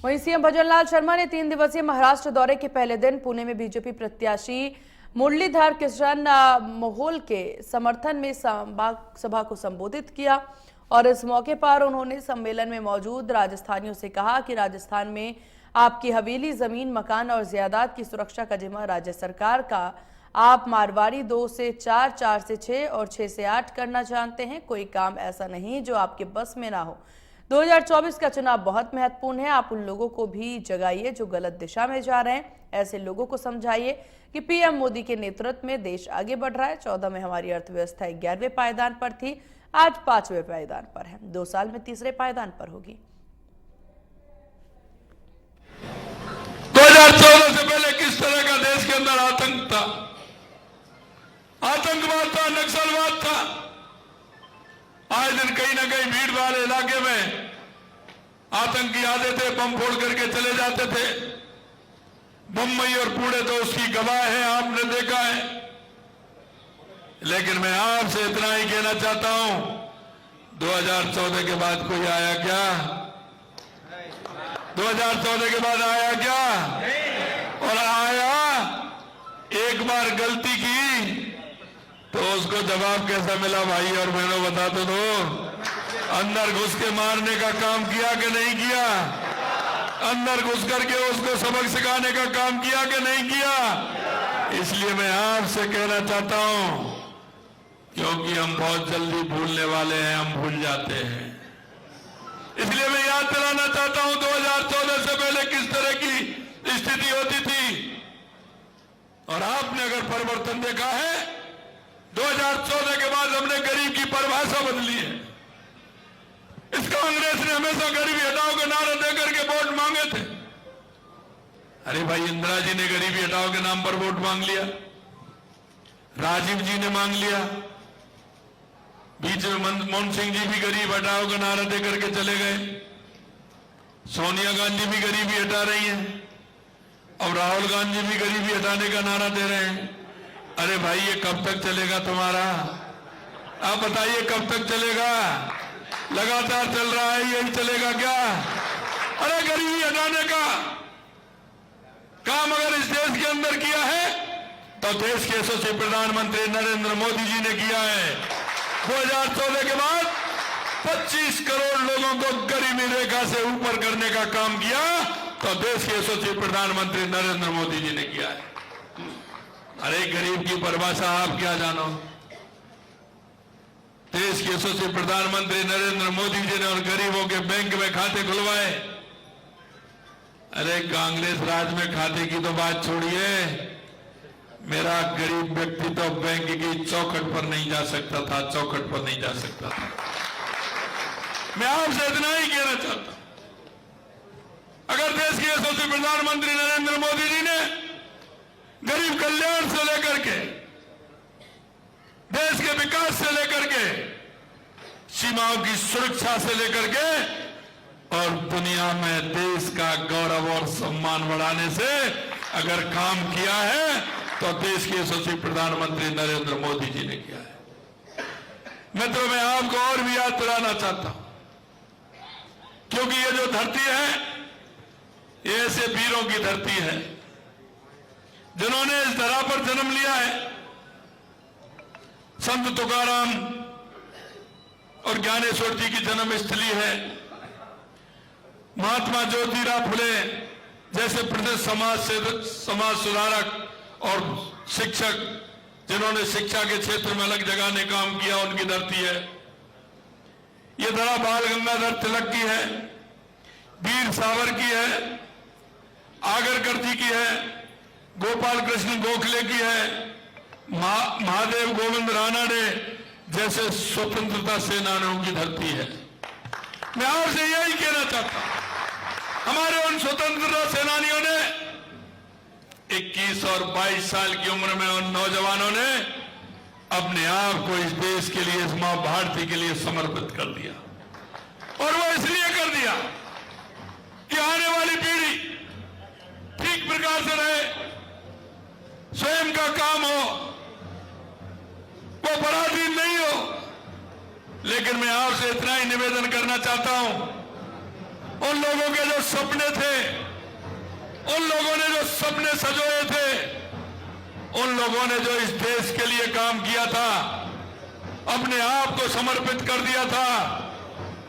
वहीं सीएम भजनलाल शर्मा ने 3 दिवसीय महाराष्ट्र दौरे के पहले दिन पुणे में बीजेपी प्रत्याशी मुरलीधर कृष्णन मोहोल के समर्थन में सभा को संबोधित किया और इस मौके पर उन्होंने सम्मेलन में मौजूद राजस्थानियों से कहा कि राजस्थान में आपकी हवेली, जमीन, मकान और जायदाद की सुरक्षा का जिम्मा राज्य सरकार का। आप मारवाड़ी 2 से 4, 4 से 6 और 6 से 8 करना जानते हैं। कोई काम ऐसा नहीं जो आपके बस में ना हो। 2024 का चुनाव बहुत महत्वपूर्ण है। आप उन लोगों को भी जगाइए जो गलत दिशा में जा रहे हैं। ऐसे लोगों को समझाइए कि पीएम मोदी के नेतृत्व में देश आगे बढ़ रहा है। 14 में हमारी अर्थव्यवस्था 11वें पायदान पर थी, आज 5वें पायदान पर है। 2 साल में 3रे पायदान पर होगी। 2014 से पहले किस तरह का देश के अंदर आतंक था, आतंकवाद था, नक्सलवाद था। आए दिन कहीं ना कहीं भीड़ वाले इलाके में आतंकी आते थे, बम फोड़ करके चले जाते थे। बम्बई और पुणे तो उसकी गवाह है, आपने देखा है। लेकिन मैं आपसे इतना ही कहना चाहता हूं, 2014 के बाद कोई आया क्या? 2014 के बाद आया क्या? और आया, एक बार गलती की तो उसको जवाब कैसा मिला भाई और बहनों, बता तो दो। अंदर घुस के मारने का काम किया कि नहीं किया? अंदर घुस करके उसको सबक सिखाने का काम किया कि नहीं किया? इसलिए मैं आपसे कहना चाहता हूं, क्योंकि हम बहुत जल्दी भूलने वाले हैं, हम भूल जाते हैं। इसलिए मैं याद दिलाना चाहता हूं 2014 से पहले किस तरह की स्थिति होती थी। और आपने अगर परिवर्तन देखा है, 2014 के बाद हमने गरीब की परिभाषा बदली है। इस कांग्रेस ने हमेशा गरीबी हटाओ के नारा देकर के वोट मांगे थे। अरे भाई, इंदिरा जी ने गरीबी हटाओ के नाम पर वोट मांग लिया, राजीव जी ने मांग लिया, बीच में मनमोहन सिंह जी भी गरीब हटाओ का नारा देकर के चले गए, सोनिया गांधी भी गरीबी हटा रही हैं, और राहुल गांधी भी गरीबी हटाने का नारा दे रहे हैं। अरे भाई, ये कब तक चलेगा तुम्हारा? आप बताइए, कब तक चलेगा? लगातार चल रहा है, यही चलेगा क्या? अरे गरीबी हटाने का काम अगर इस देश के अंदर किया है तो देश के यशस्वी प्रधानमंत्री नरेंद्र मोदी जी ने किया है। 2014 के बाद 25 करोड़ लोगों को गरीबी रेखा से ऊपर करने का काम किया तो देश के यशस्वी प्रधानमंत्री नरेंद्र मोदी जी ने किया है। अरे गरीब की परिभाषा आप क्या जानो? देश के यशस्वी प्रधानमंत्री नरेंद्र मोदी जी ने और गरीबों के बैंक में खाते खुलवाए। अरे कांग्रेस राज में खाते की तो बात छोड़िए, मेरा गरीब व्यक्ति तो बैंक की चौखट पर नहीं जा सकता था, चौखट पर नहीं जा सकता था। मैं आपसे इतना ही कहना चाहता हूं, अगर देश के यशस्वी प्रधानमंत्री नरेंद्र मोदी जी ने गरीब कल्याण से लेकर के, देश के विकास से लेकर के, सीमाओं की सुरक्षा से लेकर के और दुनिया में देश का गौरव और सम्मान बढ़ाने से अगर काम किया है तो देश के यशस्वी प्रधानमंत्री नरेंद्र मोदी जी ने किया है। मित्रों, मैं आपको और भी याद दिलाना चाहता हूं, क्योंकि ये जो धरती है, ये ऐसे वीरों की धरती है जिन्होंने इस धरा पर जन्म लिया है। संत तुकाराम और ज्ञानेश्वर जी की जन्मस्थली है। महात्मा ज्योतिराव फुले जैसे प्रसिद्ध समाज सुधारक और शिक्षक जिन्होंने शिक्षा के क्षेत्र में अलग जगाने काम किया, उनकी धरती है। ये धरा बाल गंगाधर तिलक की है, वीर सावर की है, आगरकर जी की है, गोपाल कृष्ण गोखले की है, महादेव गोविंद रानडे जैसे स्वतंत्रता सेनानियों की धरती है। मैं आपसे यही कहना चाहता हूं, हमारे उन स्वतंत्रता सेनानियों ने 21 और 22 साल की उम्र में उन नौजवानों ने अपने आप को इस देश के लिए, इस मां भारती के लिए समर्पित कर दिया। और वो इसलिए कर दिया कि आने वाली पीढ़ी ठीक प्रकार से रहे, स्वयं का काम हो, वो पराधीन नहीं हो। लेकिन मैं आपसे इतना ही निवेदन करना चाहता हूं, उन लोगों के जो सपने थे, उन लोगों ने जो सपने सजोए थे, उन लोगों ने जो इस देश के लिए काम किया था, अपने आप को समर्पित कर दिया था।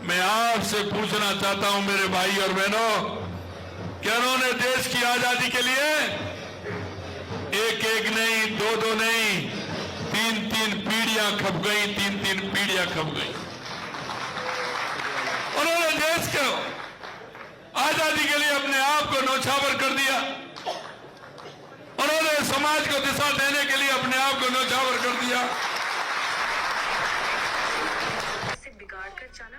मैं आपसे पूछना चाहता हूं मेरे भाई और बहनों, कि उन्होंने देश की आजादी के लिए एक एक नहीं, दो दो नहीं, तीन तीन पीढ़ियां खप गई, तीन तीन पीढ़ियां खप गई। उन्होंने देश को आजादी के लिए अपने आप को न्यौछावर कर दिया। उन्होंने समाज को दिशा देने के लिए अपने आप को न्यौछावर कर दिया। से बिगाड़ कर जाना